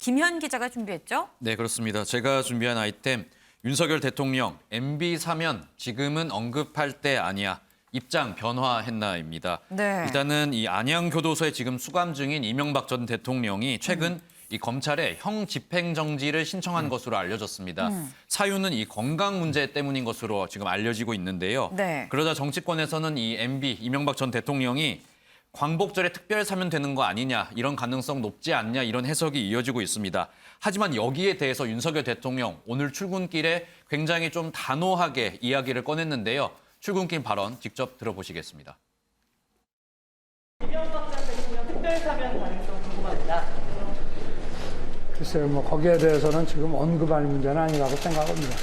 김현 기자가 준비했죠? 네, 그렇습니다. 제가 준비한 아이템, 윤석열 대통령 MB 사면 지금은 언급할 때 아니야. 입장 변화했나입니다. 네. 일단은 이 안양교도소에 지금 수감 중인 이명박 전 대통령이 최근 이 검찰에 형 집행정지를 신청한 것으로 알려졌습니다. 사유는 이 건강 문제 때문인 것으로 지금 알려지고 있는데요. 네. 그러자 정치권에서는 이 MB 이명박 전 대통령이 광복절에 특별 사면되는 거 아니냐, 이런 가능성 높지 않냐, 이런 해석이 이어지고 있습니다. 하지만 여기에 대해서 윤석열 대통령 오늘 출근길에 굉장히 좀 단호하게 이야기를 꺼냈는데요. 출근길 발언 직접 들어보시겠습니다. 이명박 전 대통령 특별 사면 가능성 궁금합니다. 글쎄요, 거기에 대해서는 지금 언급할 문제는 아니라고 생각합니다.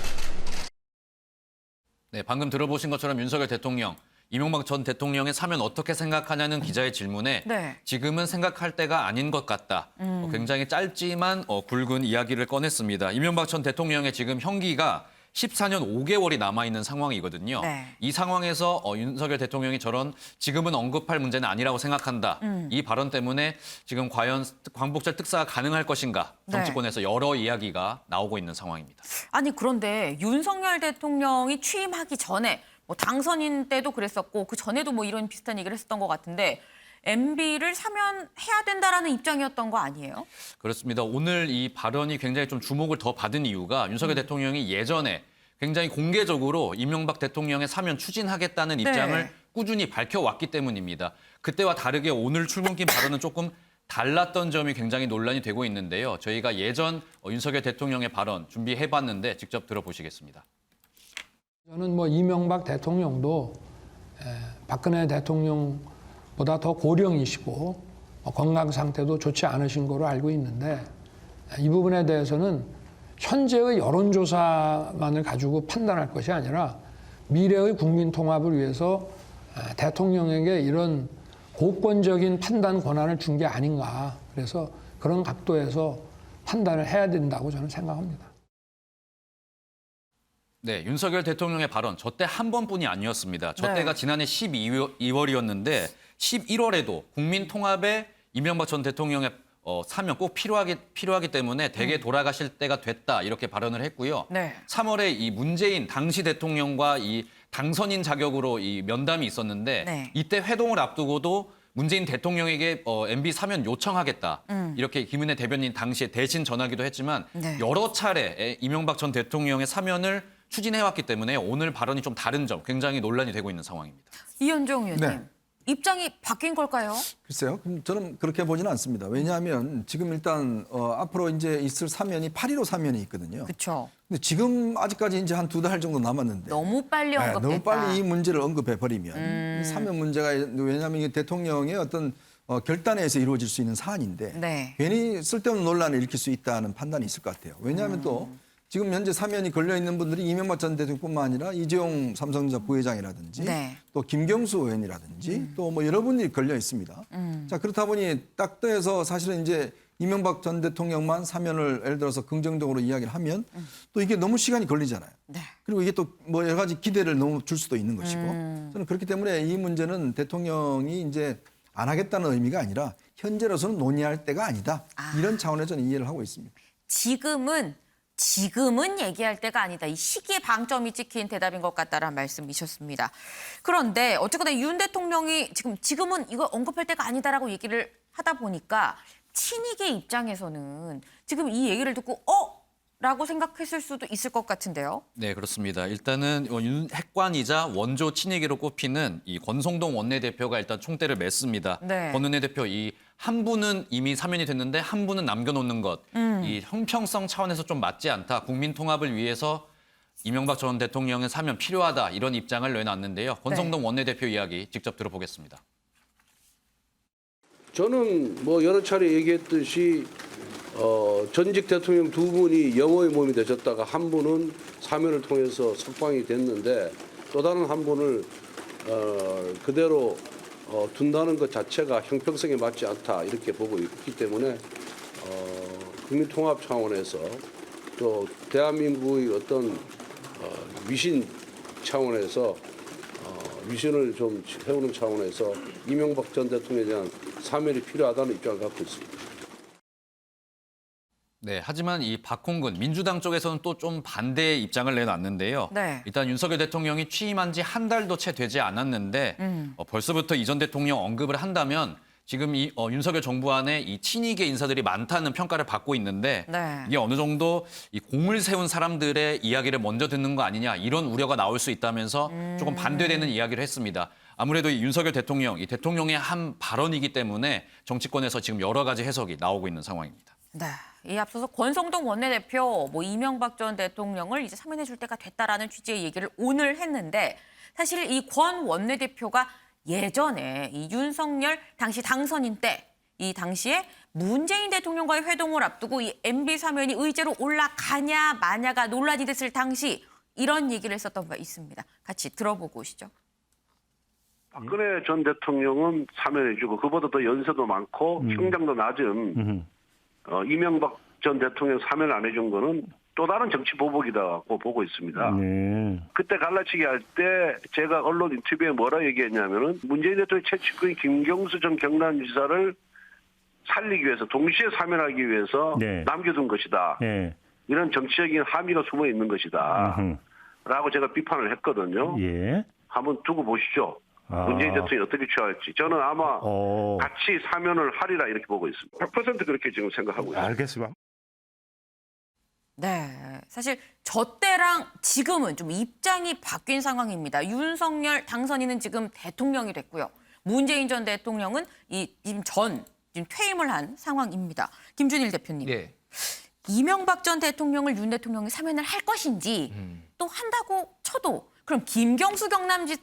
네, 방금 들어보신 것처럼 윤석열 대통령, 이명박 전 대통령의 사면 어떻게 생각하냐는 기자의 질문에 네. 지금은 생각할 때가 아닌 것 같다. 굉장히 짧지만 굵은 이야기를 꺼냈습니다. 이명박 전 대통령의 지금 형기가 14년 5개월이 남아있는 상황이거든요. 네. 이 상황에서 윤석열 대통령이 저런 지금은 언급할 문제는 아니라고 생각한다. 이 발언 때문에 지금 과연 광복절 특사가 가능할 것인가 정치권에서 여러 이야기가 나오고 있는 상황입니다. 아니 그런데 윤석열 대통령이 취임하기 전에 뭐 당선인 때도 그랬었고 그 전에도 뭐 이런 비슷한 얘기를 했었던 것 같은데 MB를 사면해야 된다라는 입장이었던 거 아니에요? 그렇습니다. 오늘 이 발언이 굉장히 좀 주목을 더 받은 이유가 윤석열 대통령이 예전에 굉장히 공개적으로 이명박 대통령의 사면 추진하겠다는 입장을 꾸준히 밝혀왔기 때문입니다. 그때와 다르게 오늘 출근길 발언은 조금 달랐던 점이 굉장히 논란이 되고 있는데요. 저희가 예전 윤석열 대통령의 발언 준비해봤는데 직접 들어보시겠습니다. 저는 이명박 대통령도 박근혜 대통령보다 더 고령이시고 건강 상태도 좋지 않으신 거로 알고 있는데 이 부분에 대해서는 현재의 여론조사만을 가지고 판단할 것이 아니라 미래의 국민 통합을 위해서 대통령에게 이런 고권적인 판단 권한을 준 게 아닌가. 그래서 그런 각도에서 판단을 해야 된다고 저는 생각합니다. 네, 윤석열 대통령의 발언, 저 때 한 번뿐이 아니었습니다. 저 때가 지난해 12월이었는데 11월에도 국민 통합에 이명박 전 대통령의 사면 꼭 필요하기 때문에 대개 돌아가실 때가 됐다, 이렇게 발언을 했고요. 네. 3월에 이 문재인 당시 대통령과 이 당선인 자격으로 이 면담이 있었는데 네. 이때 회동을 앞두고도 문재인 대통령에게 MB 사면 요청하겠다. 이렇게 김은혜 대변인 당시에 대신 전하기도 했지만 네. 여러 차례 이명박 전 대통령의 사면을 추진해왔기 때문에 오늘 발언이 좀 다른 점, 굉장히 논란이 되고 있는 상황입니다. 이현정 의원님, 네. 입장이 바뀐 걸까요? 글쎄요. 저는 그렇게 보지는 않습니다. 왜냐하면 지금 일단 앞으로 이제 있을 사면이 8.15 사면이 있거든요. 그렇죠. 근데 지금 아직까지 이제 한 2달 정도 남았는데 너무 빨리 언급했다. 너무 빨리 이 문제를 언급해 버리면 이 사면 문제가, 왜냐하면 이게 대통령의 어떤 결단에서 이루어질 수 있는 사안인데 네. 괜히 쓸데없는 논란을 일으킬 수 있다는 판단이 있을 것 같아요. 왜냐하면 또 지금 현재 사면이 걸려 있는 분들이 이명박 전 대통령뿐만 아니라 이재용 삼성전자 부회장이라든지 네. 또 김경수 의원이라든지 또 여러 분들이 걸려 있습니다. 자, 그렇다 보니 딱 떠해서 사실은 이제 이명박 전 대통령만 사면을 예를 들어서 긍정적으로 이야기를 하면 또 이게 너무 시간이 걸리잖아요. 네. 그리고 이게 또 여러 가지 기대를 너무 줄 수도 있는 것이고 저는 그렇기 때문에 이 문제는 대통령이 이제 안 하겠다는 의미가 아니라 현재로서는 논의할 때가 아니다. 이런 차원에서 저는 이해를 하고 있습니다. 지금은 얘기할 때가 아니다. 이 시기에 방점이 찍힌 대답인 것 같다라는 말씀이셨습니다. 그런데 어쨌거나 윤 대통령이 지금은 이거 언급할 때가 아니다라고 얘기를 하다 보니까 친이계 입장에서는 지금 이 얘기를 듣고 라고 생각했을 수도 있을 것 같은데요. 네, 그렇습니다. 일단은 핵관이자 원조 친이계로 꼽히는 이 권성동 원내대표가 일단 총대를 맸습니다. 네. 권 원내대표 한 분은 이미 사면이 됐는데 한 분은 남겨놓는 것, 이 형평성 차원에서 좀 맞지 않다. 국민 통합을 위해서 이명박 전 대통령의 사면 필요하다, 이런 입장을 내놨는데요. 권성동 원내대표 이야기 직접 들어보겠습니다. 저는 여러 차례 얘기했듯이 전직 대통령 두 분이 영호의 몸이 되셨다가 한 분은 사면을 통해서 석방이 됐는데 또 다른 한 분을 그대로 둔다는 것 자체가 형평성에 맞지 않다, 이렇게 보고 있기 때문에 국민통합 차원에서 또 대한민국의 어떤 위신 차원에서 위신을 좀 세우는 차원에서 이명박 전 대통령에 대한 사면이 필요하다는 입장을 갖고 있습니다. 네, 하지만 이 박홍근 민주당 쪽에서는 또 좀 반대의 입장을 내놨는데요. 네. 일단 윤석열 대통령이 취임한 지 한 달도 채 되지 않았는데 벌써부터 이 전 대통령 언급을 한다면 지금 이 윤석열 정부 안에 이 친이계 인사들이 많다는 평가를 받고 있는데 네. 이게 어느 정도 이 공을 세운 사람들의 이야기를 먼저 듣는 거 아니냐 이런 우려가 나올 수 있다면서 조금 반대되는 이야기를 했습니다. 아무래도 이 윤석열 대통령, 이 대통령의 한 발언이기 때문에 정치권에서 지금 여러 가지 해석이 나오고 있는 상황입니다. 네. 이 앞서서 권성동 원내대표 뭐 이명박 전 대통령을 이제 사면해 줄 때가 됐다라는 취지의 얘기를 오늘 했는데 사실 이 권 원내대표가 예전에 이 윤석열 당시 당선인 때 이 당시에 문재인 대통령과의 회동을 앞두고 이 MB 사면이 의제로 올라가냐 마냐가 논란이 됐을 당시 이런 얘기를 했었던 바 있습니다. 같이 들어보고 오시죠. 박근혜 전 대통령은 사면해주고 그보다 더 연세도 많고 형장도 낮은 이명박 전 대통령 사면 안 해준 거는 또 다른 정치 보복이라고 보고 있습니다. 그때 갈라치기 할 때 제가 언론 인터뷰에 뭐라 얘기했냐면은 문재인 대통령 최측근 김경수 전 경남지사를 살리기 위해서 동시에 사면하기 위해서 네. 남겨둔 것이다. 예. 이런 정치적인 함의가 숨어 있는 것이다. 라고 제가 비판을 했거든요. 예. 한번 두고 보시죠. 아. 문재인 대통령이 어떻게 취할지. 저는 아마 어. 같이 사면을 하리라 이렇게 보고 있습니다. 100% 그렇게 지금 생각하고 있습니다. 알겠습니다. 네, 사실 저 때랑 지금은 좀 입장이 바뀐 상황입니다. 윤석열 당선인은 지금 대통령이 됐고요. 문재인 전 대통령은 지금 퇴임을 한 상황입니다. 김준일 대표님. 예. 이명박 전 대통령을 윤 대통령이 사면을 할 것인지 또 한다고 쳐도 그럼 김경수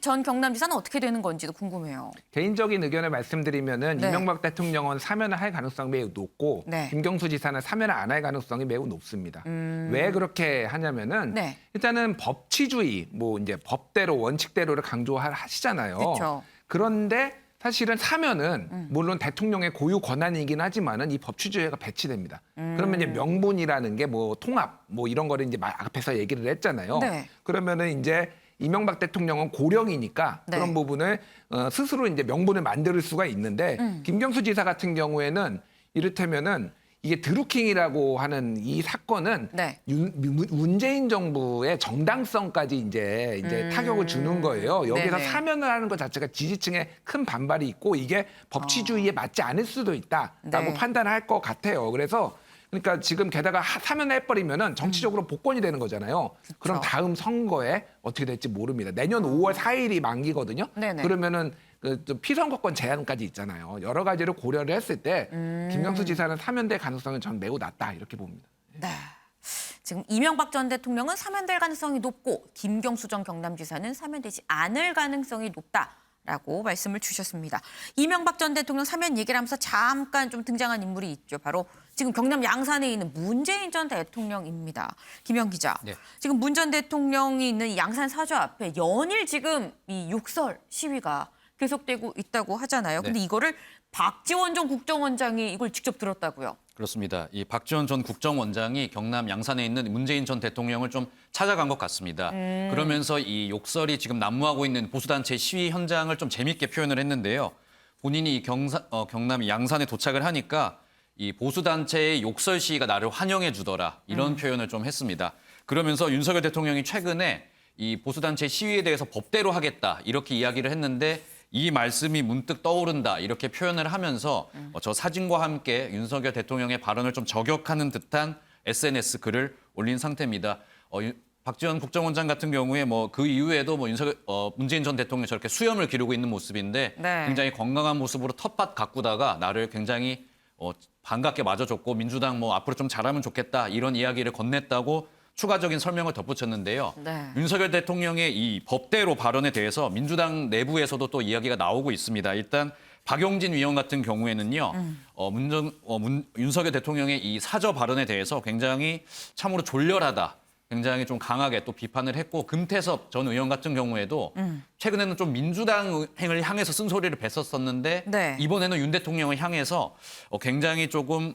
전 경남지사는 어떻게 되는 건지도 궁금해요. 개인적인 의견을 말씀드리면은 네. 이명박 대통령은 사면을 할 가능성이 매우 높고 네. 김경수 지사는 사면을 안 할 가능성이 매우 높습니다. 왜 그렇게 하냐면은 네. 일단은 법치주의, 뭐 이제 법대로 원칙대로를 강조하시잖아요. 그쵸. 그런데 사실은 사면은 물론 대통령의 고유 권한이긴 하지만은 이 법치주의가 배치됩니다. 그러면 이제 명분이라는 게 뭐 통합 뭐 이런 거를 이제 앞에서 얘기를 했잖아요. 네. 그러면은 이제 이명박 대통령은 고령이니까 네. 그런 부분을 스스로 이제 명분을 만들 수가 있는데 김경수 지사 같은 경우에는 이를테면은 이게 드루킹이라고 하는 이 사건은 네. 문재인 정부의 정당성까지 이제 타격을 주는 거예요. 여기서 네네. 사면을 하는 것 자체가 지지층에 큰 반발이 있고 이게 법치주의에 맞지 않을 수도 있다라고 네. 판단할 것 같아요. 그래서 그러니까 지금 게다가 사면해버리면은 정치적으로 복권이 되는 거잖아요. 그럼 다음 선거에 어떻게 될지 모릅니다. 내년 5월 4일이 만기거든요. 네네. 그러면은 그 피선거권 제한까지 있잖아요. 여러 가지를 고려를 했을 때 김경수 지사는 사면될 가능성은 전 매우 낮다 이렇게 봅니다. 네. 지금 이명박 전 대통령은 사면될 가능성이 높고 김경수 전 경남지사는 사면되지 않을 가능성이 높다라고 말씀을 주셨습니다. 이명박 전 대통령 사면 얘기를 하면서 잠깐 좀 등장한 인물이 있죠. 바로 지금 경남 양산에 있는 문재인 전 대통령입니다. 김영 기자. 네. 지금 문 전 대통령이 있는 이 양산 사저 앞에 연일 지금 이 욕설 시위가 계속되고 있다고 하잖아요. 근데 네. 이거를 박지원 전 국정원장이 이걸 직접 들었다고요. 그렇습니다. 이 박지원 전 국정원장이 경남 양산에 있는 문재인 전 대통령을 좀 찾아간 것 같습니다. 그러면서 이 욕설이 지금 난무하고 있는 보수단체 시위 현장을 좀 재밌게 표현을 했는데요. 본인이 경남 양산에 도착을 하니까 이 보수단체의 욕설 시위가 나를 환영해 주더라 이런 표현을 좀 했습니다. 그러면서 윤석열 대통령이 최근에 이 보수단체 시위에 대해서 법대로 하겠다 이렇게 이야기를 했는데 이 말씀이 문득 떠오른다 이렇게 표현을 하면서 저 사진과 함께 윤석열 대통령의 발언을 좀 저격하는 듯한 SNS 글을 올린 상태입니다. 박지원 국정원장 같은 경우에 뭐 그 이후에도 뭐 문재인 전 대통령이 저렇게 수염을 기르고 있는 모습인데 네. 굉장히 건강한 모습으로 텃밭 가꾸다가 나를 굉장히 반갑게 맞아줬고 민주당 뭐 앞으로 좀 잘하면 좋겠다 이런 이야기를 건넸다고 추가적인 설명을 덧붙였는데요. 네. 윤석열 대통령의 이 법대로 발언에 대해서 민주당 내부에서도 또 이야기가 나오고 있습니다. 일단 박용진 위원 같은 경우에는요. 윤석열 대통령의 이 사저 발언에 대해서 굉장히 참으로 졸렬하다. 굉장히 좀 강하게 또 비판을 했고 금태섭 전 의원 같은 경우에도 최근에는 좀 민주당을 향해서 쓴소리를 뵀었었는데 네. 이번에는 윤 대통령을 향해서 굉장히 조금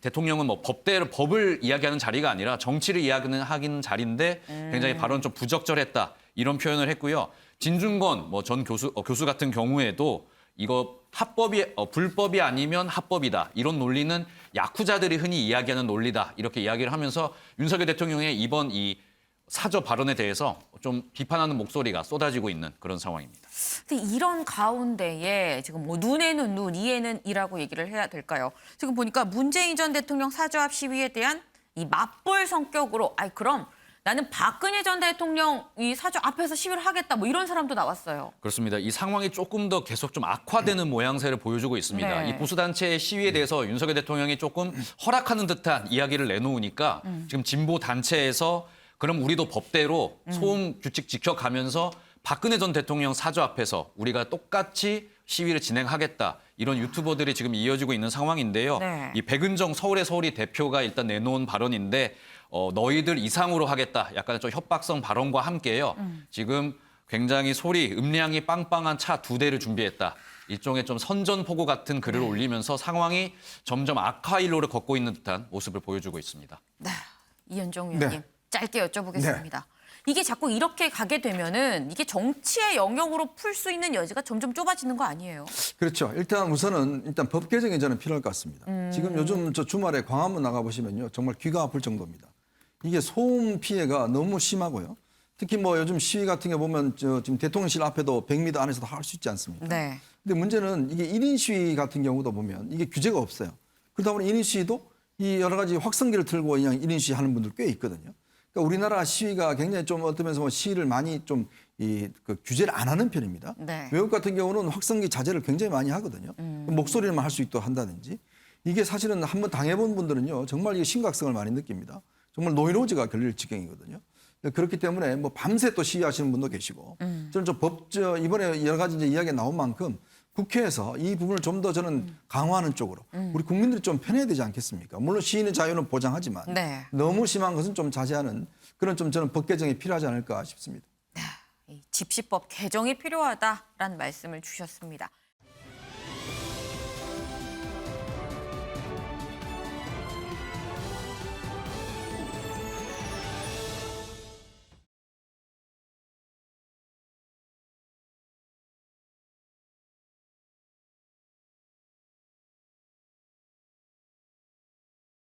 대통령은 뭐 법을 이야기하는 자리가 아니라 정치를 이야기하는 자리인데 굉장히 발언 좀 부적절했다 이런 표현을 했고요. 진중권 뭐 전 교수 같은 경우에도 이거 불법이 아니면 합법이다 이런 논리는 야쿠자들이 흔히 이야기하는 논리다 이렇게 이야기를 하면서 윤석열 대통령의 이번 이 사저 발언에 대해서 좀 비판하는 목소리가 쏟아지고 있는 그런 상황입니다. 근데 이런 가운데에 지금 뭐 눈에는 눈, 이에는 이라고 얘기를 해야 될까요? 지금 보니까 문재인 전 대통령 사저 앞 시위에 대한 이 맞벌 성격으로 아이 그럼 나는 박근혜 전 대통령 이 사저 앞에서 시위를 하겠다 뭐 이런 사람도 나왔어요. 그렇습니다. 이 상황이 조금 더 계속 좀 악화되는 모양새를 보여주고 있습니다. 네. 이 보수단체의 시위에 대해서 윤석열 대통령이 조금 허락하는 듯한 이야기를 내놓으니까 지금 진보 단체에서 그럼 우리도 법대로 소음 규칙 지켜가면서 박근혜 전 대통령 사저 앞에서 우리가 똑같이 시위를 진행하겠다. 이런 유튜버들이 지금 이어지고 있는 상황인데요. 네. 이 백은정 서울의 서울이 대표가 일단 내놓은 발언인데 너희들 이상으로 하겠다. 약간 좀 협박성 발언과 함께요. 지금 굉장히 음량이 빵빵한 차 2대를 준비했다. 일종의 좀 선전포고 같은 글을 올리면서 상황이 점점 악화일로를 걷고 있는 듯한 모습을 보여주고 있습니다. 네. 이현정 의원님 네. 짧게 여쭤보겠습니다. 이게 자꾸 이렇게 가게 되면은 이게 정치의 영역으로 풀 수 있는 여지가 점점 좁아지는 거 아니에요? 그렇죠. 일단 법 개정이 저는 필요할 것 같습니다. 지금 요즘 저 주말에 광화문 나가 보시면요, 정말 귀가 아플 정도입니다. 이게 소음 피해가 너무 심하고요. 특히 뭐 요즘 시위 같은 게 보면 지금 대통령실 앞에도 100m 안에서도 할 수 있지 않습니까? 네. 근데 문제는 이게 1인 시위 같은 경우도 보면 이게 규제가 없어요. 그러다 보니 1인 시위도 이 여러 가지 확성기를 틀고 그냥 1인 시위 하는 분들 꽤 있거든요. 그러니까 우리나라 시위가 굉장히 좀 어떤 면에서 시위를 많이 좀 그 규제를 안 하는 편입니다. 네. 외국 같은 경우는 확성기 자제를 굉장히 많이 하거든요. 목소리만 할 수 있도록 한다든지. 이게 사실은 한번 당해본 분들은요, 정말 이게 심각성을 많이 느낍니다. 정말 노이로즈가 걸릴 지경이거든요. 그렇기 때문에 뭐 밤새 또 시위하시는 분도 계시고, 저는 이번에 여러 가지 이제 이야기가 나온 만큼 국회에서 이 부분을 좀 더 저는 강화하는 쪽으로 우리 국민들이 좀 편해야 되지 않겠습니까? 물론 시위의 자유는 보장하지만 네. 너무 심한 것은 좀 자제하는 그런 좀 저는 법 개정이 필요하지 않을까 싶습니다. 이 집시법 개정이 필요하다라는 말씀을 주셨습니다.